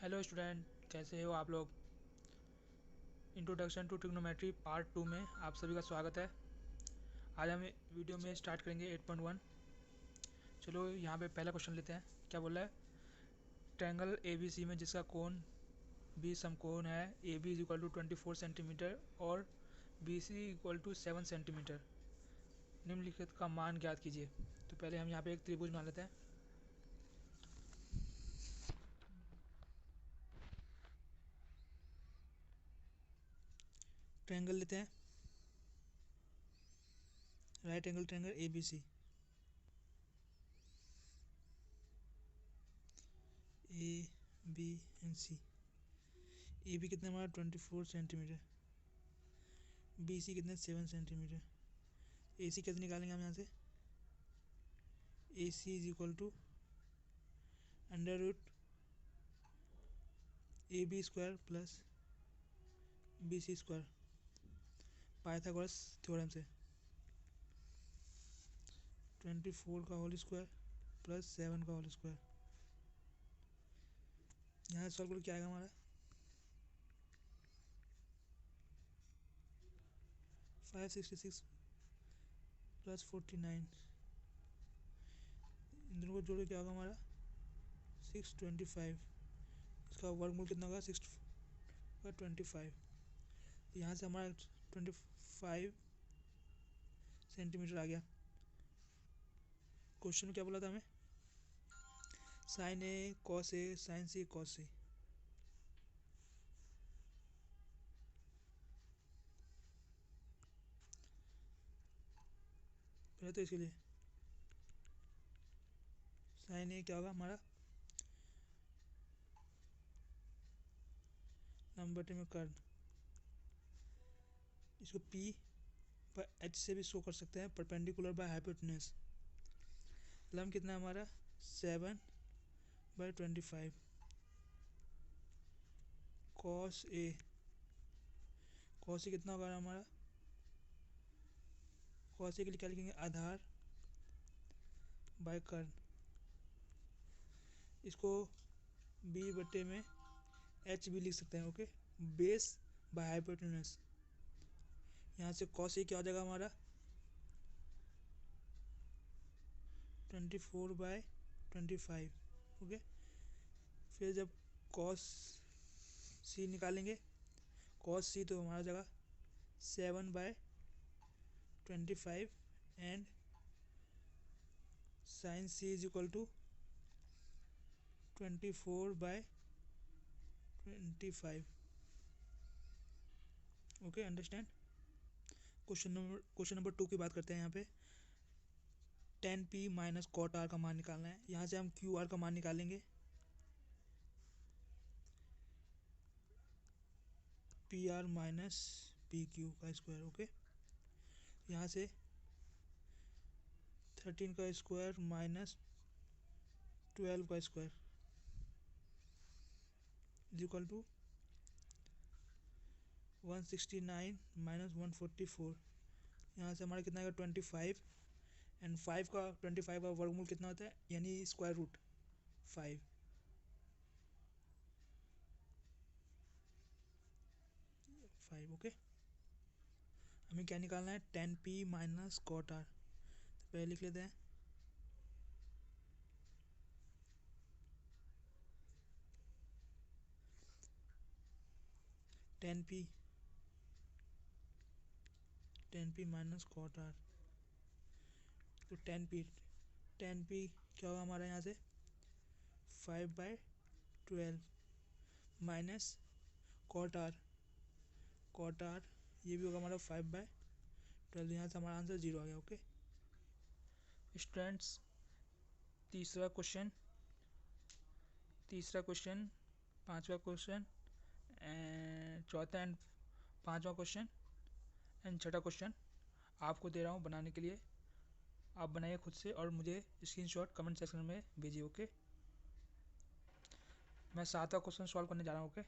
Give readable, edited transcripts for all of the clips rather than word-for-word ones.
Hello student, कैसे हो आप लोग। इंट्रोडक्शन टू ट्रिग्नोमेट्री पार्ट 2 में आप सभी का स्वागत है। आज हम वीडियो में स्टार्ट करेंगे 8.1। चलो यहाँ पे पहला क्वेश्चन लेते हैं। क्या बोला है? ट्रायंगल ए बी सी में जिसका कोण बी समकोण है A B is equal to 24 centimetre और B C equal to 7 centimetre, निम्नलिखित का मान ज्ञात कीजिए। तो पहले हम यहाँ पे एक त्रिभुज बना लेते हैं। ट्रायंगल लेते हैं, right angle triangle A B C. A B and C. A B कितना हमारा 24 सेंटीमीटर, बी सी कितने 7 सेंटीमीटर। ए सी कैसे निकालेंगे हम यहाँ से? A C is equal to under root A B square plus B C square, Pythagoras theorem से। 24 का होल स्क्वायर प्लस 7 का होल स्क्वायर। यहाँ से सॉल्व करो, क्या आएगा हमारा? 566 प्लस 49। इन दोनों को जोड़ के क्या होगा हमारा? 625। इसका वर्गमूल कितना होगा? 6 का 25। तो यहाँ से हमारा 25 सेंटीमीटर आ गया। क्वेश्चन में क्या बोला था हमें? Sign A cos A sine C cos सी। पहले तो इसके लिए साइन ए क्या होगा हमारा? लंब बटे में कर्ण। इसको पी पर एच से भी शो कर सकते हैं, परपेंडिकुलर बाय हाइपोटेन्यूज। लंब कितना है हमारा? 7/25। कॉस ए, कॉस ए कितना होगा हमारा? कॉस ए के लिए क्या लिखेंगे? आधार बाय कर्ण। इसको बी बटे में एच भी लिख सकते हैं, ओके। Base by hypotenuse. यहाँ से कॉस ए क्या हो जाएगा हमारा? 24/25, ओके। फिर जब कॉस सी निकालेंगे, कॉस सी तो हमारा जगह 7/25 and sine C is equal to 24/25, okay, understand. Question number 2 की बात करते हैं। यहाँ पे tan p minus cot R का मान निकालना है। यहाँ से हम क्यू आर का मान निकालेंगे, P R minus P Q का स्क्वायर, ओके। यहाँ से 13 का स्क्वायर माइनस 12 का square is equal to 169 minus 144। यहाँ से हमारा कितना आएगा? 25 एंड 25 का वर्गमूल कितना होता है, यानी स्क्वायर रूट 5। ओके। हमें क्या निकालना है? tan p minus cot R. तो पहले लिख लेते हैं tan p minus cot R. तो tan p क्या होगा हमारा? यहाँ से 5/12 माइनस कॉट आर ये भी होगा हमारा 5/12। यहाँ से हमारा आंसर 0 आ गया, ओके। स्टूडेंट्स, तीसरा क्वेश्चन, पांचवा क्वेश्चन, चौथा एंड पांचवा क्वेश्चन एंड छठा क्वेश्चन आपको दे रहा हूँ बनाने के लिए। आप बनाइए खुद से और मुझे स्क्रीनशॉट कमेंट सेक्शन में भेजिए, ओके। मैं सातवां क्वेश्चन सॉल्व करने जा रहा हूँ, ओके।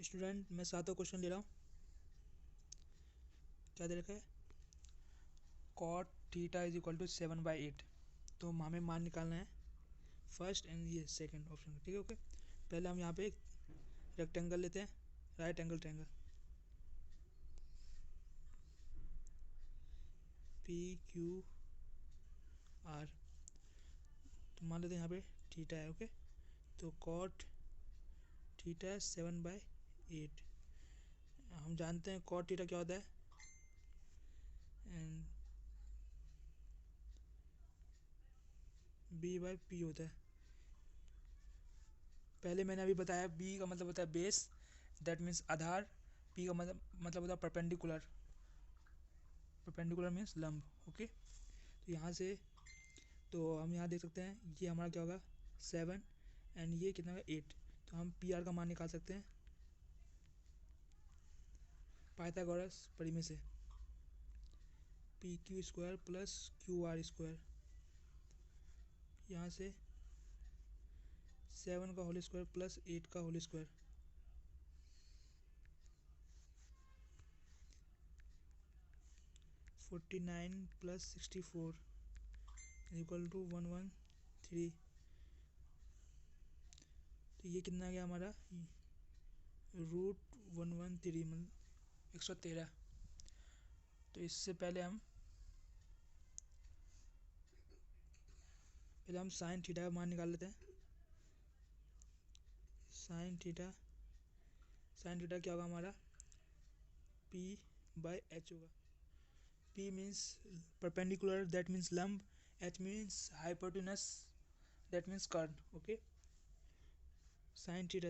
स्टूडेंट, मैं सातवां क्वेश्चन ले रहा हूँ। क्या दे रखा है? Cot theta is equal to 7/8। तो हमें मान निकालना है फर्स्ट एंड ये सेकंड ऑप्शन, ठीक है। ओके, पहले हम यहाँ पे एक रेक्टेंगल लेते हैं, right angle triangle, P Q R, तो मान लेते हैं यहाँ पे थीटा है। ओके, तो कॉट थीटा 7/8, हम जानते हैं कॉट थीटा क्या होता है, एंड B/P होता है। पहले मैंने अभी बताया B का मतलब होता है base, that means Aadhaar. P का मतलब होता है परपेंडिकुलर, परपेंडिकुलर मीन्स लंब। ओके, तो यहाँ से तो हम यहाँ देख सकते हैं ये हमारा क्या होगा 7 एंड ये कितना होगा 8, तो हम PR का मान निकाल सकते हैं पाइथागोरस परिमेय से, PQ² प्लस QR², यहाँ से 7 का होल स्क्वायर प्लस 8 का whole square, 49 plus 64 equal to 113। तो ये कितना आ गया हमारा √113 मतलब 113। तो इससे पहले हम साइन थीटा का मान निकाल लेते हैं। साइन थीटा क्या होगा हमारा P/H होगा। P means perpendicular, that means लंब, H means hypotenuse, that means कर्न। ओके, साइन थीटा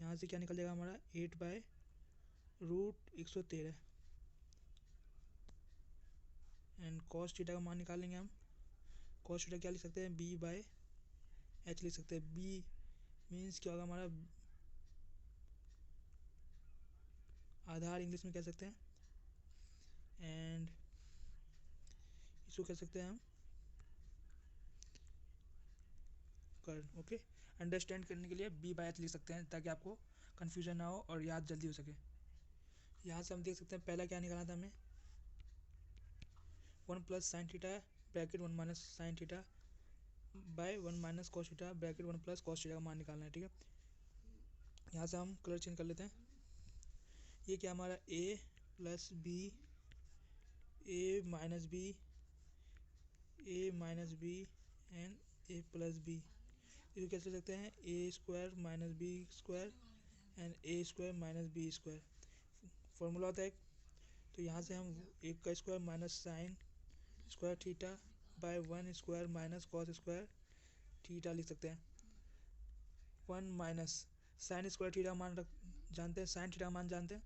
यहाँ से क्या निकल जाएगा हमारा 8/√113, एंड कॉस थीटा का मान निकालेंगे हम। कॉस थीटा क्या लिख सकते हैं, B/H लिख सकते हैं। B मीन्स क्या होगा हमारा आधार, इंग्लिश में कह सकते हैं, एंड इसको कह सकते हैं हम कर्न। ओके, अंडरस्टैंड करने के लिए B/H लिख सकते हैं ताकि आपको कन्फ्यूजन ना हो और याद जल्दी हो सके। यहाँ से हम देख सकते हैं पहला क्या निकाला था हमें 1 plus sine theta bracket 1 minus sine theta by 1 minus cos theta bracket 1 plus cos theta का मान निकालना है, ठीक है। यहाँ से हम कलर चेंज कर लेते हैं। ये क्या हमारा A plus B, A minus B, A minus B and A plus B, इसको कैसे लिख सकते हैं A² minus B² and A² minus B², formula होता है एक। तो यहाँ से हम 1 का square minus sign square theta by 1 square minus cos square theta लिख सकते हैं। 1 माइनस साइन स्क्वायर थीटा मान जानते हैं, साइन थीटा मान जानते हैं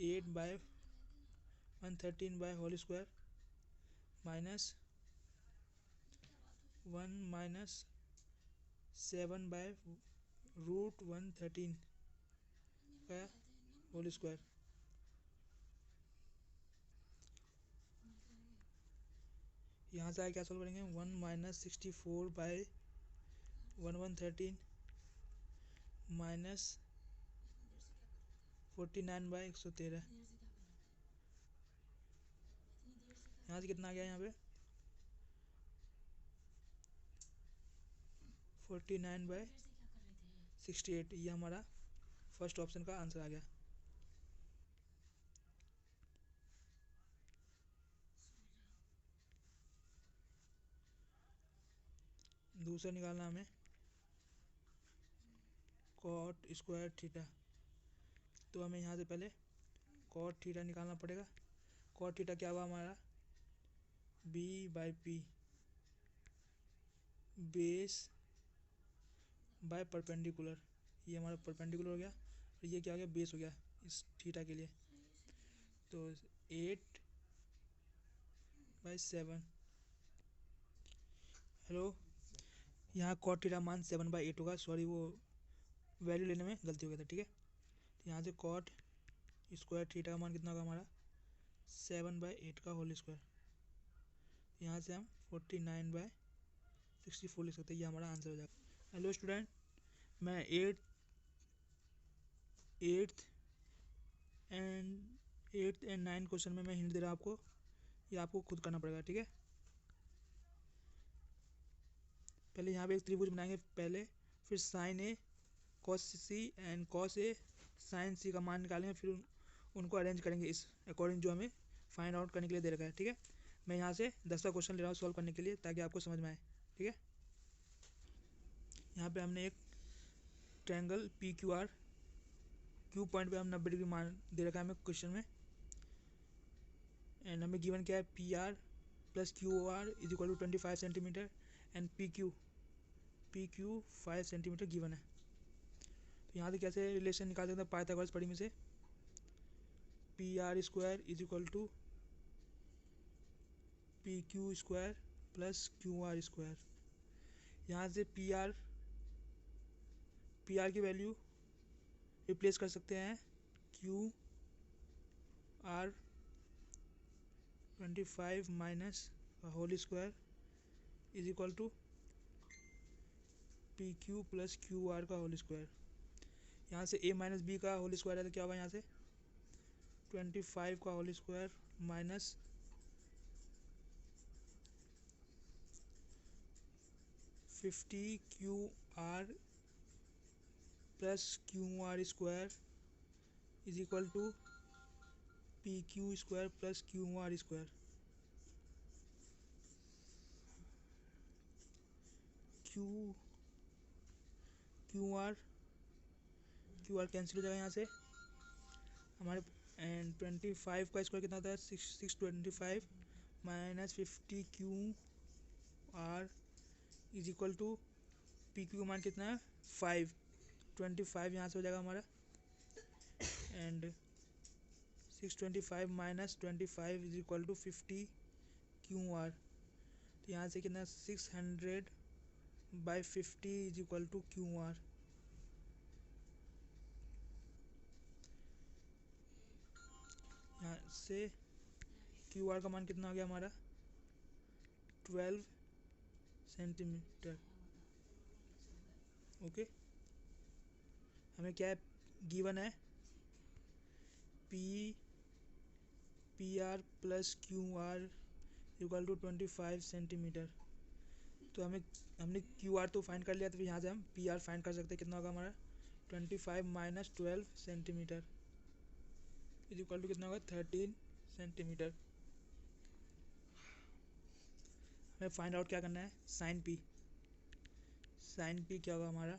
8/113 by whole square minus 1 minus 7/√113 का होल स्क्वायर। यहाँ से आगे क्या सोल्व करेंगे 1 माइनस 64/1113 माइनस 49/113, यहाँ से कितना आ गया यहाँ पे 49/68, ये हमारा फर्स्ट ऑप्शन का आंसर आ गया। दूसरा निकालना हमें कॉट स्क्वायर थीटा, तो हमें यहाँ से पहले कॉट थीटा निकालना पड़ेगा। कॉट थीटा क्या हुआ हमारा B/P बेस बाय परपेंडिकुलर, ये हमारा परपेंडिकुलर हो गया और ये क्या हो गया बेस हो गया इस थीटा के लिए, तो 8/7। हेलो, यहाँ कॉट थीटा मान 7/8 होगा, सॉरी वो वैल्यू लेने में गलती हो गया था, ठीक है। तो यहाँ से कॉट स्क्वायर थीटा का मान कितना होगा हमारा 7/8 का होल स्क्वायर, यहाँ से हम 49/64 लिख सकते हैं, ये हमारा आंसर हो जाएगा। हेलो स्टूडेंट, मैं एट्थ एंड 9 क्वेश्चन में मैं हिंट दे रहा हूँ आपको, ये आपको खुद करना पड़ेगा, ठीक है। पहले यहाँ पे एक त्रिभुज बनाएंगे पहले, फिर sine A cos C and cos A sine C का मान निकालेंगे, फिर उनको अरेंज करेंगे इस अकॉर्डिंग जो हमें फाइंड आउट करने के लिए दे रखा है। ठीक है, मैं यहाँ से 10वां क्वेश्चन ले रहा हूँ सॉल्व करने के लिए ताकि आपको समझ में आए। ठीक है, यहाँ पे हमने एक triangle P Q are, Q point पे हम 90 डिग्री मान दे रखा है हमें क्वेश्चन में, एंड हमें गिवन क्या है P R plus Q R is equal to 25 centimetre and P Q 5 centimetre given है। तो यहाँ से कैसे रिलेशन निकाल सकते हैं पाइथागोरस प्रमेय से, P R square is equal to P Q square plus Q R square. यहाँ से पी आर की वैल्यू रिप्लेस कर सकते हैं Q R 25 minus whole square is equal to P Q plus Q R का whole square. यहाँ से a minus B का होल स्क्वायर है तो क्या होगा, यहाँ से 25 का whole square minus 50 Q R plus Q R square is equal to P Q square plus Q R square. Q R cancel हो जाएगा यहाँ से हमारे, एंड 25 का स्क्वायर कितना होता है 625 minus 50 Q R is equal to P Q का मान कितना है 5, 25 यहाँ से हो जाएगा हमारा, and 625 minus 25 is equal to 50 Q R, तो यहाँ से कितना 600/50 is equal to Q R. यहाँ से क्यू आर का मान कितना हो गया हमारा 12 सेंटीमीटर। ओके, हमें क्या है गिवन है P R plus Q R equal to 25 centimetre. तो हमने क्यू आर तो फाइंड कर लिया, तो यहाँ से हम पी आर फाइंड कर सकते हैं, कितना होगा हमारा 25 minus 12 centimetre is equal to कितना होगा 13 सेंटीमीटर। हमें फाइंड आउट क्या करना है साइन पी क्या होगा हमारा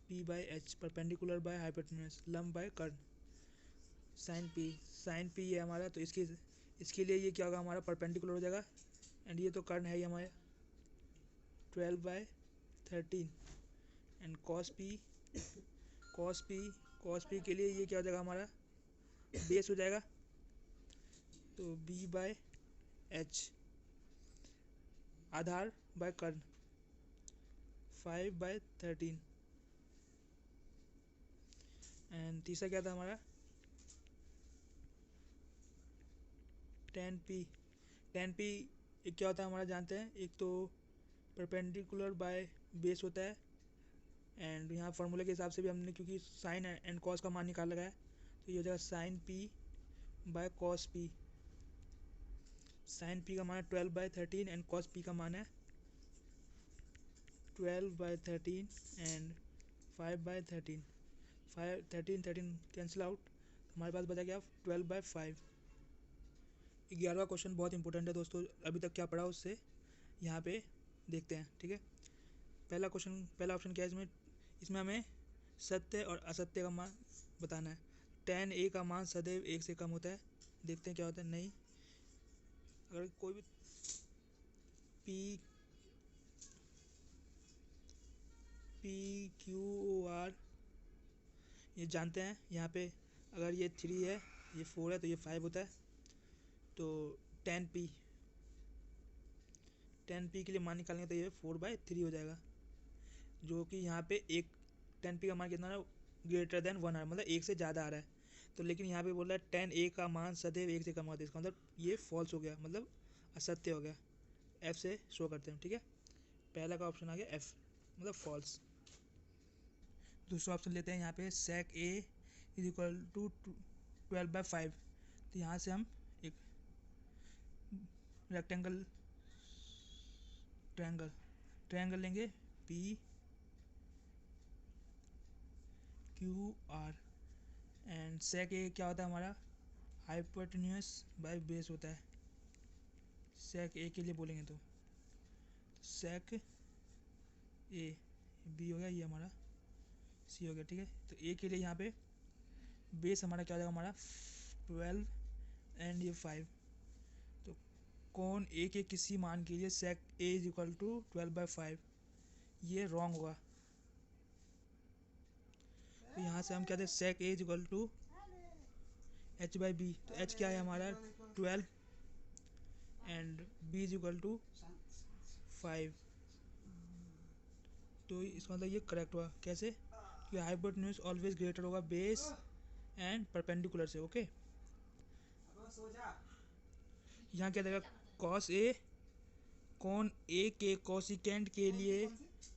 P by H perpendicular by hypotenuse लंब बाय कर्न। साइन पी ये हमारा, तो इसके लिए ये क्या होगा हमारा परपेंडिकुलर हो जाएगा, एंड ये तो कर्न है ही हमारे 12/13, एंड कॉस पी के लिए ये क्या हो जाएगा हमारा बेस हो जाएगा, तो बी बाय एच आधार बाय कर्न 5/13, एंड तीसरा क्या था हमारा टेन पी क्या होता है हमारा जानते हैं, एक तो परपेंडिकुलर बाय बेस होता है, एंड यहाँ फार्मूले के हिसाब से भी हमने क्योंकि साइन एंड कॉस का मान निकाल लगा है, तो ये हो जाएगा sine P by cos P. Sine P का मान है 12/13 एंड कॉस पी का मान है 12/13 एंड 5/13। 13 कैंसिल आउट, हमारे पास बचा गया 12/5। 11वां क्वेश्चन बहुत इंपॉर्टेंट है दोस्तों, अभी तक क्या पढ़ा उससे यहाँ पे देखते हैं। ठीक है, पहला ऑप्शन क्या है इसमें हमें सत्य और असत्य का मान बताना है। tan a का मान सदैव 1 से कम होता है, देखते हैं क्या होता है। नहीं, अगर कोई भी पी क्यू आर ये जानते हैं, यहाँ पे अगर ये 3 है ये 4 है तो ये 5 होता है, तो tan p के लिए मान निकालेंगे तो ये 4/3 हो जाएगा, जो कि यहाँ पे एक tan p का मान कितना है ग्रेटर देन 1 आ रहा है, मतलब 1 से ज़्यादा आ रहा है, तो लेकिन यहाँ पे बोल रहा है tan a का मान सदैव 1 से कम होता है, इसका मतलब ये फॉल्स हो गया, मतलब असत्य हो गया। F से शो करते हैं। ठीक है, पहला का ऑप्शन आ गया F मतलब फॉल्स। दूसरा ऑप्शन लेते हैं यहाँ पे sec a is equal to 12/5, तो यहाँ से हम एक ट्रायंगल ट्रायंगल लेंगे P Q R and sec A क्या होता है हमारा, हाइपोटेन्यूस बाय बेस होता है। सेक ए के लिए बोलेंगे तो सेक ए, बी हो गया, ये हमारा सी हो गया, ठीक है। तो ए के लिए यहाँ पे बेस हमारा क्या हो जाएगा, हमारा 12 एंड ये 5। तो कौन ए के किसी मान के लिए सेक ए इज इक्वल टू 12/5, ये रॉन्ग होगा। तो यहाँ से हम कहते हैं sec A is equal to H by B. तो एच क्या है हमारा 12 and B is equal to 5। तो इसका मतलब ये करेक्ट हुआ। कैसे कि हाइपोटेन्यूज ऑलवेज ग्रेटर होगा बेस एंड परपेंडिकुलर से। ओके, यहाँ क्या देगा, कॉस ए कौन ए के कोसिकेंट के लिए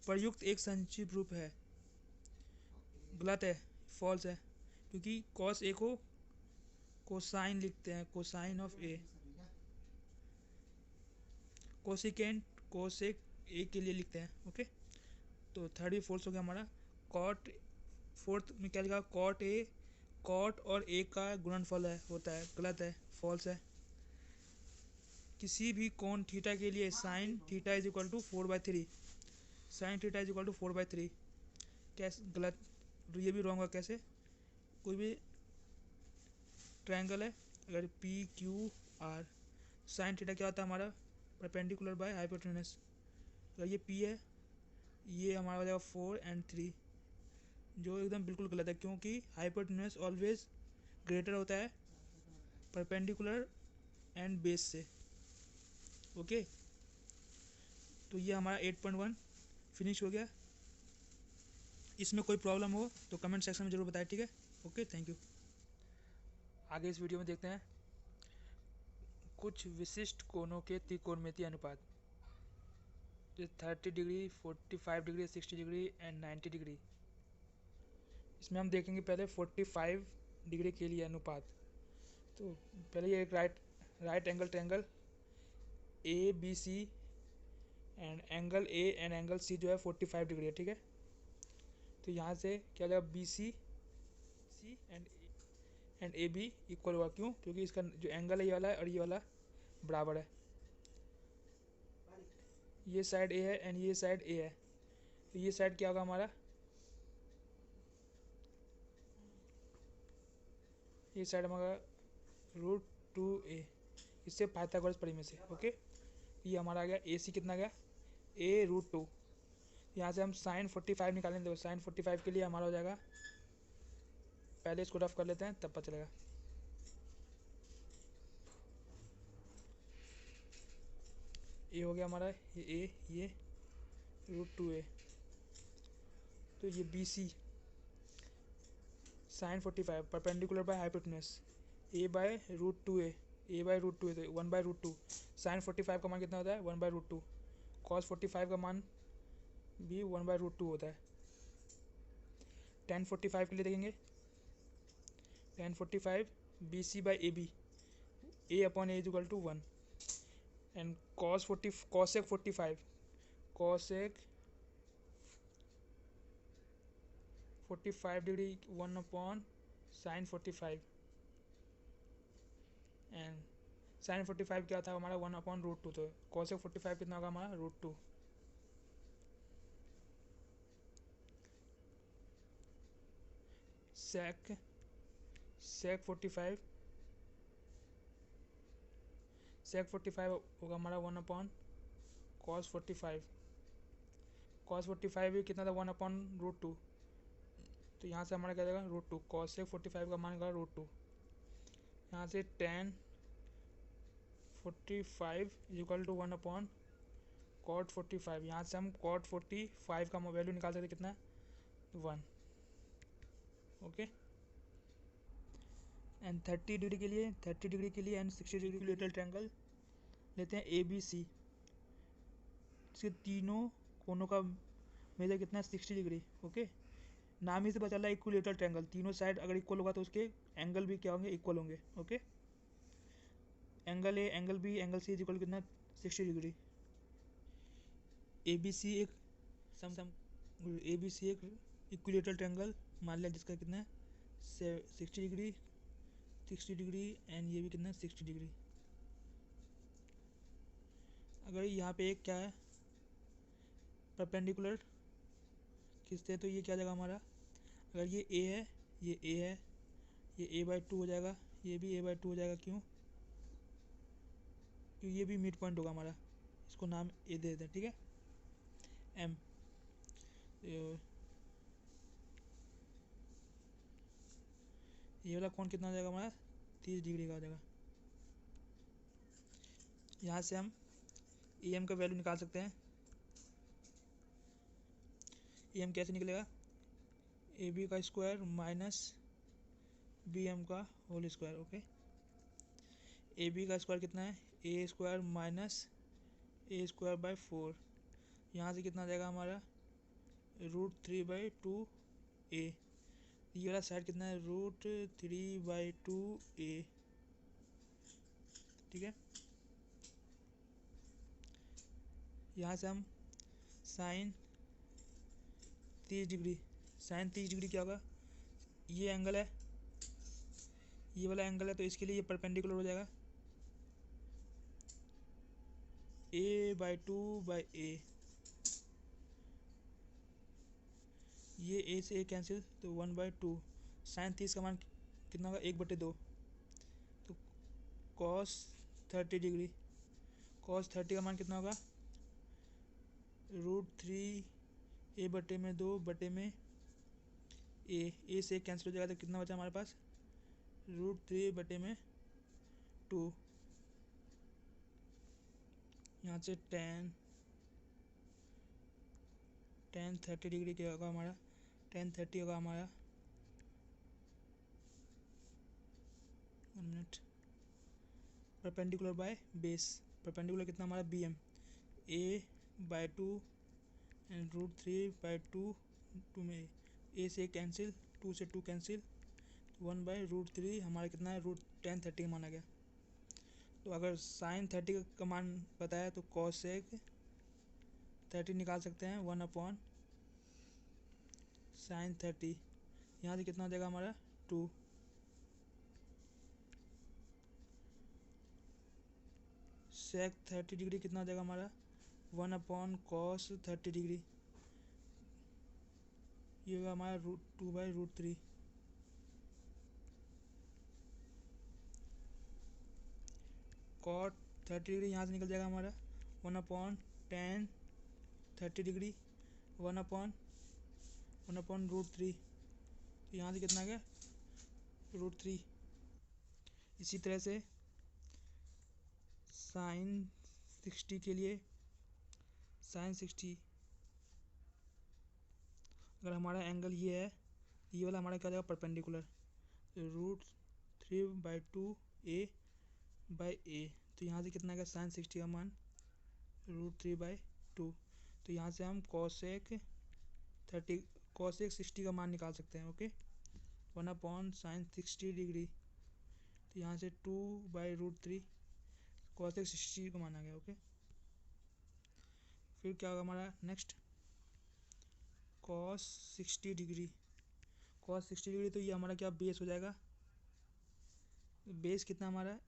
प्रयुक्त एक संक्षिप्त रूप है। गलत है, फॉल्स है, क्योंकि कॉस ए को कोसाइन लिखते हैं, cosine of A. Cosecant cosec ए के लिए लिखते हैं। ओके, तो थर्ड भी फॉल्स हो गया हमारा। कॉट, फोर्थ में क्या लिखा, कॉट ए कॉट और ए का गुणनफल है होता है। गलत है, फॉल्स है। किसी भी कोण थीटा के लिए sine theta is equal to 4/3, sine theta is equal to 4/3। कैसे, गलत, ये भी रॉन्ग है। कैसे, कोई भी ट्रायंगल है, अगर P Q are, sine theta क्या होता है हमारा, परपेंडिकुलर बाय हाइपोटेन्यूस। अगर ये पी है, ये हमारा हो जाएगा 4 एंड 3, जो एकदम बिल्कुल गलत है, क्योंकि हाइपोटेन्यूस ऑलवेज ग्रेटर होता है परपेंडिकुलर एंड बेस से। ओके, तो ये हमारा 8.1 फिनिश हो गया। इसमें कोई प्रॉब्लम हो तो कमेंट सेक्शन में जरूर बताएं, ठीक है। Okay, thank you. आगे इस वीडियो में देखते हैं कुछ विशिष्ट कोणों के त्रिकोणमितीय अनुपात। 30 degree, 45 degree, 60 degree and 90 degree. इसमें हम देखेंगे पहले 45 डिग्री के लिए अनुपात। तो पहले ये एक right angle triangle A B C and angle A and angle C जो है 45 डिग्री है, ठीक है। तो यहाँ से क्या हो जाएगा, B C and A B equal होगा। क्यों, क्योंकि इसका जो एंगल है ये वाला है और ये वाला बराबर है। ये साइड ए है एंड ये साइड ए है, तो ये साइड क्या होगा हमारा, ये साइड हमारा √2a, इससे पाइथागोरस परिमेय से। ओके, ये हमारा आ गया ए सी, कितना गया, a√2। यहाँ से हम साइन 45 निकालेंगे, तो साइन 45 के लिए हमारा हो जाएगा, पहले इसको रफ कर लेते हैं तब पता चलेगा। ये हो गया हमारा ये ए, ये √2a। तो ये B C sine 45 perpendicular by hypotenuse a by √2a, a by √2a, तो 1/√2। साइन 45 का मान कितना होता है, 1/√2। कॉस 45 का मान भी 1/√2 होता है। tan 45 के लिए देखेंगे, tan 45 B C by A B, a upon a is equal to 1 and cosec 45 degree 1 upon sine 45 and sine 45 क्या था हमारा 1/√2, तो cosec 45 कितना होगा हमारा √2। sec 45 होगा हमारा 1/cos 45। cos 45 भी कितना था 1/√2, तो यहाँ से हमारा क्या जाएगा √2। cosec 45 का मान होगा √2। यहाँ से tan 45 is equal to 1/cot 45। यहाँ से हम cot 45 का वैल्यू निकाल सकते कितना, 1। ओके, एंड 30 डिग्री के लिए एंड 60 डिग्री के लिए ट्रायंगल लेते हैं ए बी सी। इसके तीनों कोनों का मेजर कितना है, 60 डिग्री। ओके, नाम ही से पता चला इक्विलेटरल ट्रायंगल, तीनों साइड अगर इक्वल होगा तो उसके एंगल भी क्या होंगे, इक्वल होंगे। Okay, angle A angle B angle C is equal कितना, 60 डिग्री। ए बी सी एक ए बी सी एक इक्विलेटरल ट्रायंगल मान लिया जिसका कितना है 60 डिग्री 60 डिग्री एंड ये भी कितना है 60 डिग्री। अगर यहाँ पे एक क्या है परपेंडिकुलर खींचते हैं तो ये क्या जाएगा हमारा, अगर ये ए है ये ए है ये a/2 हो जाएगा, ये भी a/2 हो जाएगा। क्यों? क्योंकि ये भी मिड पॉइंट होगा हमारा, इसको नाम ए दे देते हैं, ठीक है। एम ये वाला कोण कितना हो जाएगा हमारा 30 डिग्री का हो जाएगा। यहाँ से हम ए एम का वैल्यू निकाल सकते हैं। ए एम कैसे निकलेगा, ए बी का स्क्वायर माइनस बी एम का whole square. Okay, A B का स्क्वायर कितना है A square minus A square by 4। यहाँ से कितना आ जाएगा हमारा √3/2 ए। ये वाला साइड कितना है √3/2 ए, ठीक है। यहाँ से हम साइन 30 डिग्री, साइन 30 डिग्री क्या होगा, ये एंगल है ये वाला एंगल है तो इसके लिए ये परपेंडिकुलर हो जाएगा a/2/a। ये a से a कैंसिल तो 1/2। साइन 30 का मान कितना होगा 1/2। तो cos 30 डिग्री, cos 30 का मान कितना होगा √3a/2 a से कैंसिल हो जाएगा तो कितना बचा हमारे पास √3/2। यहाँ से tan 30 डिग्री क्या होगा हमारा, tan 30 होगा हमारा 1 minute perpendicular by base. Perpendicular कितना हमारा बी एम a/2 एंड √3/2 2 में ए से कैंसिल 2 से 2 कैंसिल 1/√3 हमारा कितना है tan 30 का माना गया। तो अगर साइन 30 का मान बताया तो cosec 30 निकाल सकते हैं 1/sin 30। यहाँ से कितना हो जाएगा हमारा 2। sec 30 डिग्री कितना हो जाएगा हमारा 1/cos 30 डिग्री। ये होगा हमारा √2/√3। cot 30 डिग्री यहाँ से निकल जाएगा हमारा 1/tan 30 डिग्री 1/√3। तो यहाँ से कितना आ गया √3। इसी तरह से साइन 60 के लिए साइन 60 अगर हमारा एंगल ये है ये वाला हमारा क्या हो जाएगा परपेंडिकुलर √3/2 a/a। तो यहाँ से कितना आ गया साइन 60 का मान √3/2। तो यहाँ से हम cosec 60 का मान निकाल सकते हैं। ओके, 1/sin 60 डिग्री तो यहाँ से 2/√3 cosec 60 का मान आ गया। ओके, फिर क्या होगा हमारा next cos 60 degree. cos 60 degree तो ये हमारा क्या बेस हो जाएगा, बेस कितना हमारा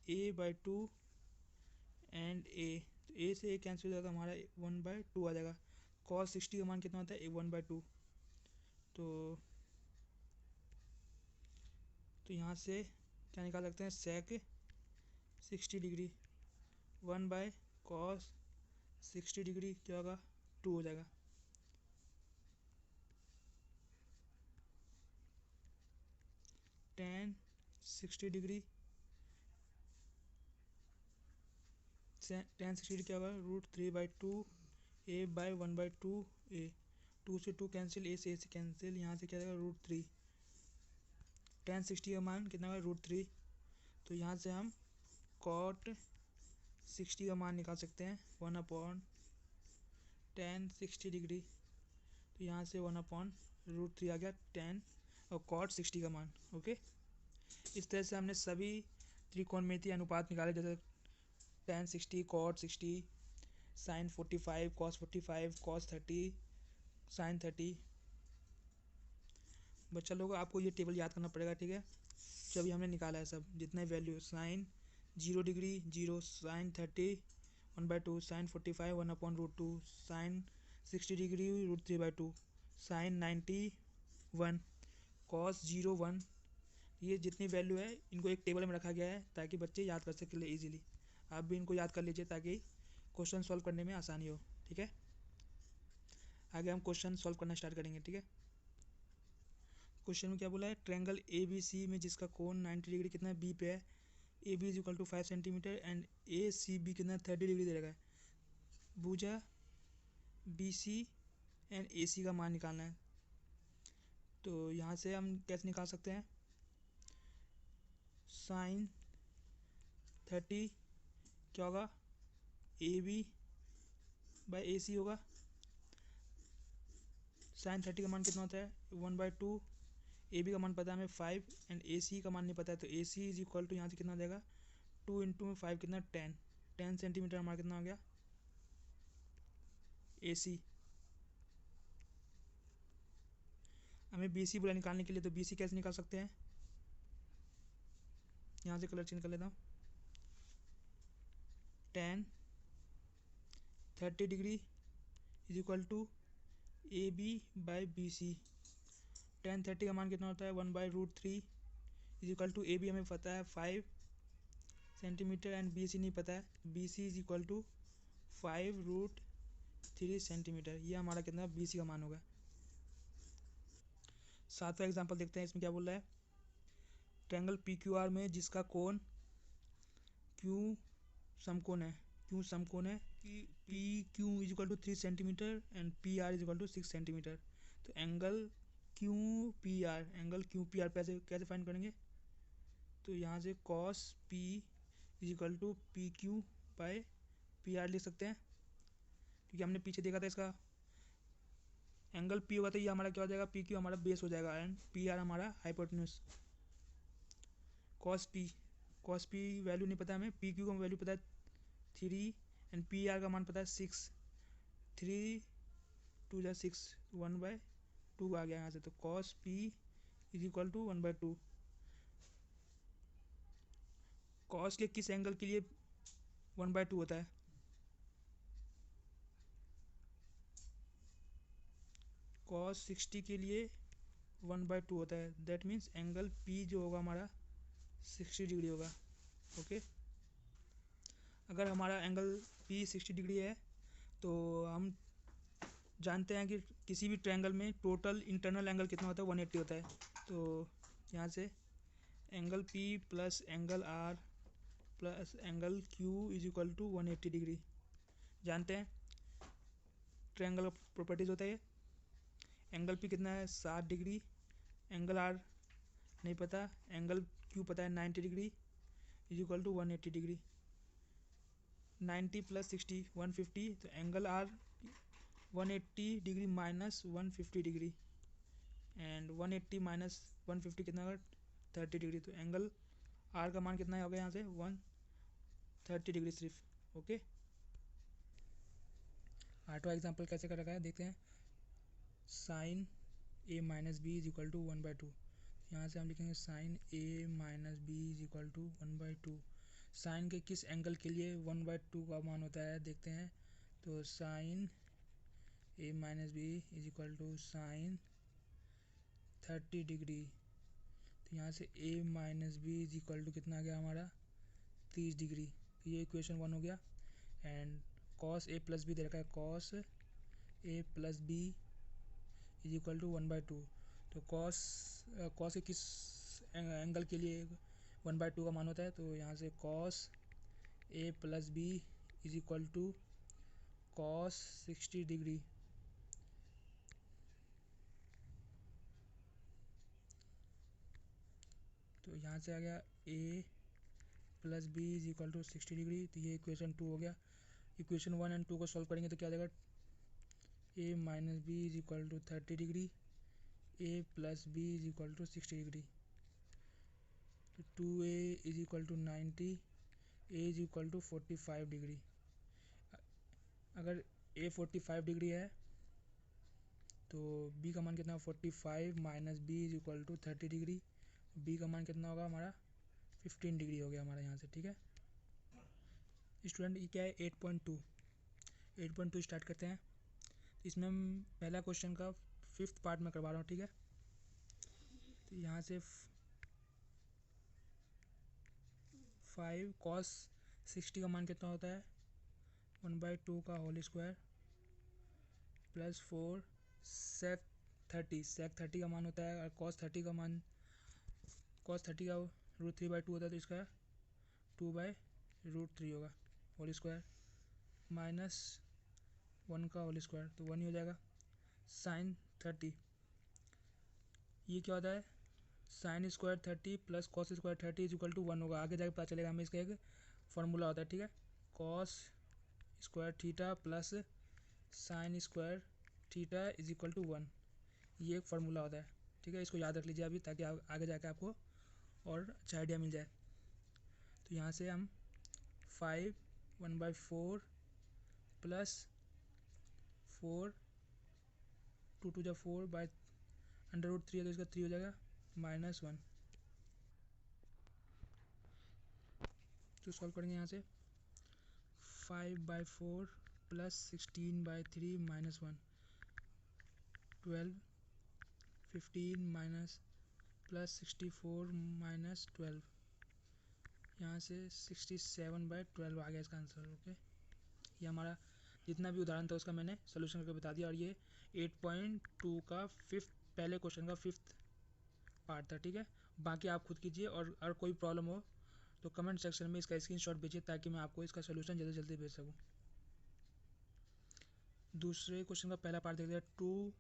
a/2 एंड a। तो a से a कैंसिल हो जाएगा हमारा 1/2 आ जाएगा। cos 60 का मान कितना होता है 1/2। तो यहाँ से क्या निकाल सकते हैं sec 60 डिग्री 1/cos 60 डिग्री क्या होगा 2 हो जाएगा। tan 60 डिग्री tan 60 डिग्री क्या होगा √3/2 a/1/2 a। 2 से 2 कैंसिल a से कैंसिल, यहाँ से क्या जाएगा √3। tan 60 का मान कितना होगा √3। तो यहाँ से हम cot 60 का मान निकाल सकते हैं 1/tan 60 डिग्री। तो यहाँ से 1/√3 आ गया tan और cot 60 का मान। ओके, इस तरह से हमने सभी त्रिकोणमितीय अनुपात निकाले जैसे tan 60 cot 60 sine 45, cos 45, cos 30, sine 30। बच्चा लोग आपको ये टेबल याद करना पड़ेगा, ठीक है। जब हमने निकाला है सब जितने value, sine 0 degree 0, sine 30 1/2, sine 45 1/√2, sine 60 degree √3/2, sine 90 1, cos 0 1। ये जितनी वैल्यू है इनको एक टेबल में रखा गया है ताकि बच्चे याद कर सकें इजीली। आप भी इनको याद कर लीजिए ताकि क्वेश्चन सॉल्व करने में आसानी हो, ठीक है। आगे हम क्वेश्चन सॉल्व करना स्टार्ट करेंगे, ठीक है। क्वेश्चन में क्या बोला है, ट्रायंगल ए बी सी में जिसका कोण 90 डिग्री कितना बी पे है, A B is equal to 5 centimetre and A C B कितना 30 डिग्री दे रखा है। भुजा बी सी एंड ए सी का मान निकालना है। तो यहाँ से हम कैसे निकाल सकते हैं, साइन 30 क्या होगा, ए बी बाई ए सी होगा। साइन 30 का मान कितना होता है 1/2, ए बी का मान पता है हमें 5 एंड ए सी का मान नहीं पता है, तो ए सी इज इक्वल टू यहाँ से कितना देगा 2 × 5 कितना 10 सेंटीमीटर हमारा कितना हो गया ए सी। हमें बी सी बोला निकालने के लिए, तो बी सी कैसे निकाल सकते हैं, यहाँ से कलर चेंज कर लेता हूँ। 30 degree is equal to A B by B C. 30 का मान कितना होता है 1/√3 is equal to A B हमें पता है 5 सेंटीमीटर एंड बी सी नहीं पता है, B C is equal to 5√3 centimetre. ये हमारा कितना बी सी का मान होगा। 7वां एग्जाम्पल देखते हैं, इसमें क्या बोल रहा है, ट्रायंगल पी क्यू आर में जिसका कोण क्यू समकोण है, क्यू समकोण है, P Q is equal to 3 centimetre and P R is equal to 6 centimetre. तो angle Q P R, angle Q P R कैसे कैसे फाइंड करेंगे, तो यहाँ से cos P is equal to P Q by P R लिख सकते हैं, क्योंकि हमने पीछे देखा था इसका एंगल पी होगा तो ये हमारा क्या हो जाएगा, पी क्यू हमारा बेस हो जाएगा एंड पी आर हमारा हाइपोटेन्यूज। कॉस पी वैल्यू नहीं पता हमें, पी क्यू का वैल्यू पता है 3 एंड पी आर का मान पता है 6, 3 2 जा 6 1/2 आ गया यहाँ से, तो cos P is equal to 1/2। Cos के किस एंगल के लिए 1/2 होता है, कॉस 60 के लिए 1/2 होता है, दैट मीन्स एंगल पी जो होगा हमारा 60 डिग्री होगा, ओके। अगर हमारा एंगल पी 60 डिग्री है तो हम जानते हैं कि किसी भी ट्रायंगल में टोटल इंटरनल एंगल कितना होता है 180 होता है। तो यहाँ से angle P plus angle R plus angle Q is equal to 180 degree. जानते हैं ट्रायंगल प्रॉपर्टीज होता है, एंगल पी कितना है 60 डिग्री, एंगल आर नहीं पता, एंगल क्यू पता है 90 degree is equal to 180 degree. 90 plus 60 150, तो angle R 180 degree minus 150 degree and 180 minus 150 कितना होगा 30 डिग्री। तो एंगल आर का मान कितना हो गया यहाँ से 130 डिग्री सिर्फ, ओके। 8वां एग्जाम्पल कैसे कर रखा है देखते हैं, sine A minus B is equal to 1/2। यहाँ से हम लिखेंगे sine A minus B is equal to 1/2। Sine के किस एंगल के लिए 1/2 का मान होता है देखते हैं, तो sine A minus B is equal to sine 30 degree. तो यहाँ से A minus B is equal to कितना आ गया हमारा 30 डिग्री। तो ये इक्वेशन 1 हो गया and cos A plus B दे रखा है, cos A plus B is equal to 1/2। तो कॉस के किस एंगल के लिए 1/2 का मान होता है, तो यहाँ से cos A plus B is equal to cos 60 degree. तो यहाँ से आ गया A plus B is equal to 60 degree. तो ये इक्वेशन 2 हो गया। इक्वेशन 1 एंड 2 को सॉल्व करेंगे तो क्या आ जाएगा, A minus B is equal to 30 degree, A plus B is equal to 60 degree. तो 2a is equal to 90, A is equal to 45 degree. अगर ए 45 डिग्री है तो बी का मान कितना, 45 minus B is equal to 30 degree. B का मान कितना होगा हमारा, 15 डिग्री हो गया हमारा यहाँ से, ठीक है। स्टूडेंट ये क्या है, 8.2 स्टार्ट करते हैं। इसमें हम पहला क्वेश्चन का 5th पार्ट में करवा रहा हूँ, ठीक है। तो यहाँ से 5 cos 60 का मान कितना होता है, 1/2 का होल स्क्वायर प्लस 4 sec 30 का मान होता है। और cos 30 का √3/2 होता है, तो इसका 2/√3 होगा होल स्क्वायर माइनस 1 का होल स्क्वायर, तो 1 ही हो जाएगा। sin 30 ये क्या होता है, sin square 30 plus cos square 30 is equal to 1 होगा। आगे जाके पता चलेगा हमें, इसका एक फार्मूला होता है, ठीक है। Cos square theta plus sine square theta is equal to 1, ये एक फार्मूला होता है, ठीक है। इसको याद रख लीजिए अभी, ताकि आगे जाके आपको और अच्छा आइडिया मिल जाए। तो यहाँ से हम 5 1/4 प्लस 4 2 टू 4 बाय √3 है, तो इसका 3 हो जाएगा -1। तो सॉल्व करेंगे यहाँ से 5/4 प्लस 16/3 -1 12 15 माइनस प्लस 64 माइनस 12, यहाँ से 67/12 आ गया इसका आंसर, ओके। ये हमारा जितना भी उदाहरण था उसका मैंने सोल्यूशन करके बता दिया। और ये 8.2 का पहले क्वेश्चन का 5th पार्ट था, ठीक है। बाकी आप खुद कीजिए, और कोई प्रॉब्लम हो तो कमेंट सेक्शन में इसका स्क्रीनशॉट भेजिए, ताकि मैं आपको इसका सोल्यूशन जल्दी जल्दी भेज सकूँ। दूसरे क्वेश्चन का पहला पार्ट देखते हैं। 2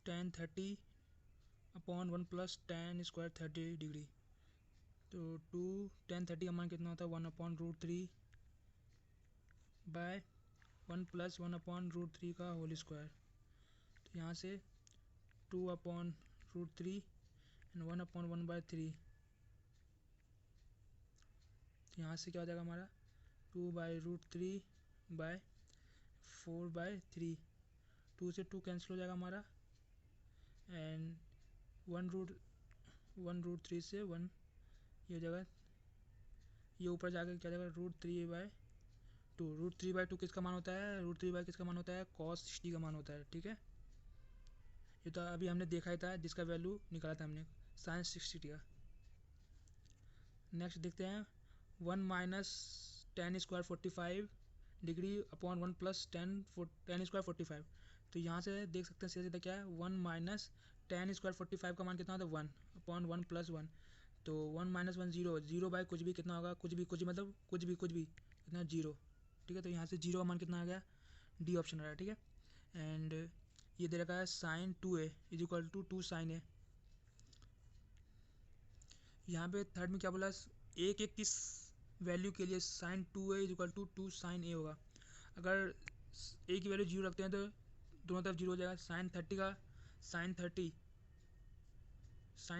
tan 30/1 plus tan square 30 degree. तो 2 tan 30 का मान कितना होता है, 1/√3 बाय 1 प्लस 1/√3 का होल स्क्वायर। तो यहाँ से 2/√3 एंड 1/1/3। तो यहाँ से क्या हो जाएगा हमारा, 2/√3 बाय 4/3। 2 से 2 कैंसिल हो जाएगा हमारा, एंड 1√3 से 1 ये हो जाएगा। ये ऊपर जाकर क्या जाएगा, √3/2। √3/2 किसका मान होता है, √3 किसका मान होता है, cos 60 का मान होता है, ठीक है। ये तो अभी हमने देखा ही था, जिसका वैल्यू निकाला था हमने sin 60 का। नेक्स्ट देखते हैं 1 minus tan square 45 degree upon 1 plus tan square 45। तो यहाँ से देख सकते हैं सीधा सीधा क्या है, 1 माइनस tan स्क्वायर 45 का मान कितना होता है, 1 अपॉन 1 प्लस 1। तो 1 माइनस 1 0 बाई कुछ भी कितना होगा, कुछ भी मतलब कुछ भी कितना 0, ठीक है। तो यहाँ से 0 का मान कितना आ गया, डी ऑप्शन आ रहा है, ठीक है। एंड ये दे रखा है sin 2a is equal to 2 sin a। यहाँ पे थर्ड में क्या बोला, एक किस वैल्यू के लिए sin 2a is equal to 2 sin a होगा। अगर a की वैल्यू 0 रखते हैं तो दोनों तरफ 0 हो जाएगा। sin 30 का sin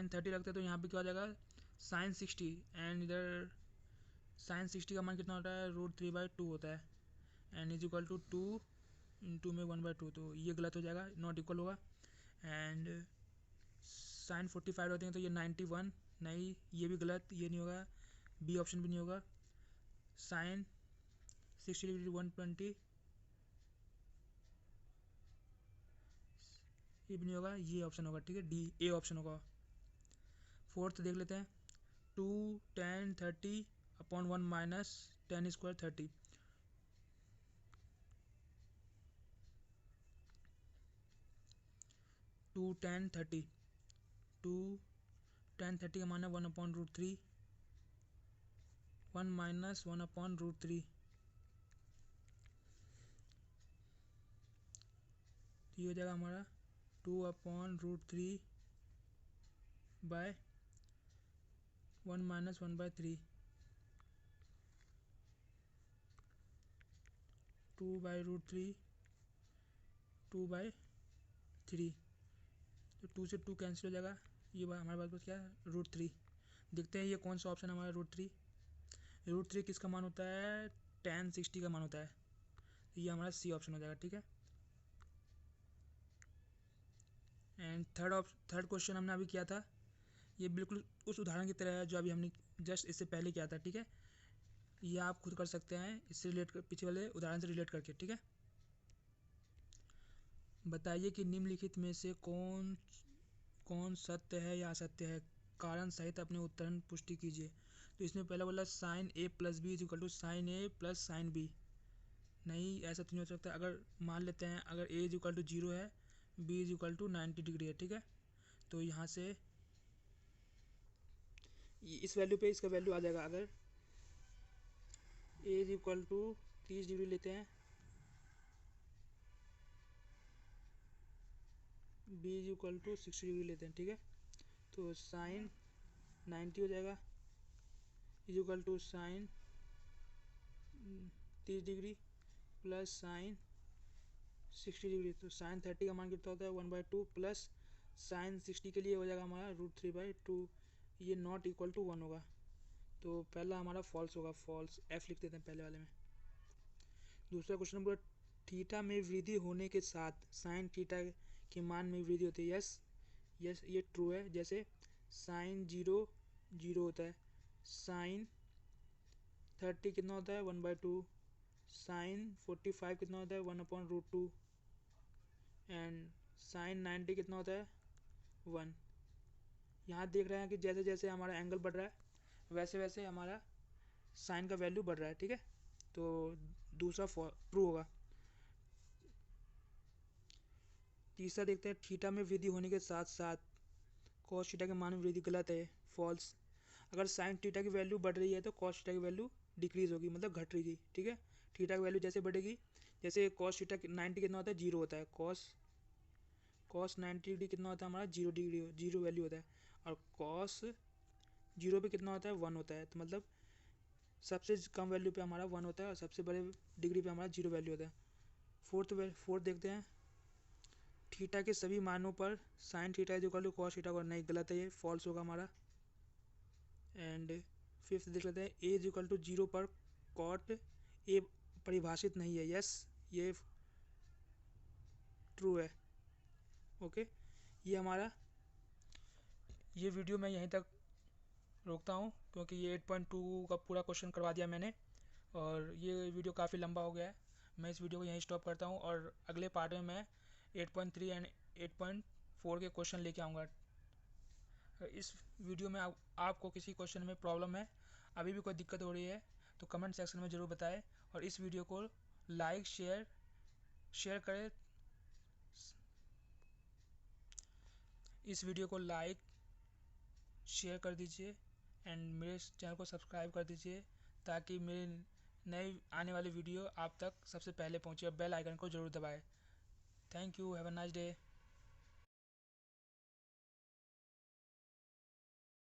30 रखते हैं तो यहाँ पे क्या हो जाएगा, sin 60। एंड इधर sin 60 का मान कितना होता है, √3/2 होता है, and is equal to 2 into में 1/2। तो ये गलत हो जाएगा, नॉट इक्वल होगा। एंड sin 45 रखते हैं तो ये 91, नहीं ये भी गलत, ये नहीं होगा, बी ऑप्शन भी नहीं होगा। sin 60 डिग्री 120 ये भी नहीं होगा, ये ऑप्शन होगा, ठीक है, डी ए ऑप्शन होगा। फोर्थ देख लेते हैं 2 tan 30/1 minus tan square 30। Two tan 30 का मान है 1/√3, 1 माइनस 1/√3। तो ये हो जाएगा हमारा 2/√3 बाय 1 माइनस 1/3। 2/√3 2/3। तो 2 से 2 कैंसिल हो जाएगा, ये हमारे पास क्या है, √3। देखते हैं ये कौन सा ऑप्शन है हमारा, √3 किसका मान होता है, tan 60 का मान होता है। ये हमारा सी ऑप्शन हो जाएगा, ठीक है। एंड थर्ड क्वेश्चन हमने अभी किया था, ये बिल्कुल उस उदाहरण की तरह है जो अभी हमने जस्ट इससे पहले किया था, ठीक है। ये आप खुद कर सकते हैं इससे रिलेट कर, पीछे वाले उदाहरण से रिलेट करके, ठीक है। बताइए कि निम्नलिखित में से कौन कौन सत्य है या असत्य है, कारण सहित अपने उत्तर पुष्टि कीजिए। तो इसमें पहला बोला sine A plus B is equal to sine A plus sine B. नहीं, ऐसा तो नहीं हो सकता। अगर मान लेते हैं अगर ए इज इक्वल टू 0 है, B is equal to 90 degree है, ठीक है। तो यहाँ से इस वैल्यू पे इसका वैल्यू आ जाएगा। अगर A is equal to 30 degree लेते हैं, B is equal to 60 degree लेते हैं, ठीक है। तो साइन 90 हो जाएगा is equal to sine 30 degree plus sine 60 degree. तो साइन 30 का मान कितना होता है 1/2 प्लस साइन 60 के लिए हो जाएगा हमारा √3/2। ये नॉट इक्वल टू 1 होगा, तो पहला हमारा फॉल्स होगा, फॉल्स एफ लिख देते हैं पहले वाले में। दूसरा क्वेश्चन नंबर, थीटा में वृद्धि होने के साथ साइन थीटा के मान में वृद्धि होती है। यस यस, ये ट्रू है। जैसे साइन 0 0 होता है, साइन 30 कितना होता है 1/2, साइन 45 कितना होता है 1/√2 एंड साइन 90 कितना होता है 1। यहाँ देख रहे हैं कि जैसे जैसे हमारा एंगल बढ़ रहा है वैसे वैसे हमारा साइन का वैल्यू बढ़ रहा है, ठीक है। तो दूसरा ट्रू होगा। तीसरा देखते हैं, थीटा में वृद्धि होने के साथ साथ कॉस थीटा के मान में वृद्धि, गलत है, फॉल्स। अगर साइन थीटा की वैल्यू बढ़ रही है तो कॉस थीटा की वैल्यू डिक्रीज होगी, मतलब घट रही, ठीक है। थीटा की वैल्यू जैसे बढ़ेगी, जैसे कॉस थीटा 90 कितना होता है 0 होता है, कॉस कॉस 90 डिग्री कितना होता है हमारा 0 डिग्री 0 वैल्यू होता है, और कॉस 0 पे कितना होता है 1 होता है। तो मतलब सबसे कम वैल्यू पे हमारा 1 होता है और सबसे बड़े डिग्री पे हमारा 0 वैल्यू होता है। फोर्थ देखते हैं, थीटा के सभी मानों पर sine theta is equal to cos theta, और नहीं, गलत है, ये फॉल्स होगा हमारा। एंड फिफ्थ देख लेते हैं, ए इज इक्वल टू 0 पर कॉट ए परिभाषित नहीं है। यस, ये ट्रू है। ओके, ये हमारा ये वीडियो मैं यहीं तक रोकता हूँ क्योंकि ये 8.2 का पूरा क्वेश्चन करवा दिया मैंने और ये वीडियो काफ़ी लंबा हो गया है। मैं इस वीडियो को यहीं स्टॉप करता हूँ और अगले पार्ट में मैं 8.3 एंड 8.4 के क्वेश्चन लेके आऊँगा। इस वीडियो में आपको किसी क्वेश्चन में प्रॉब्लम है, अभी भी कोई दिक्कत हो रही है तो कमेंट सेक्शन में ज़रूर बताएं और इस वीडियो को लाइक शेयर करें। इस वीडियो को लाइक शेयर कर दीजिए एंड मेरे चैनल को सब्सक्राइब कर दीजिए ताकि मेरे नए आने वाली वीडियो आप तक सबसे पहले पहुंचे और बेल आइकन को ज़रूर दबाएं। Thank you, have a nice day.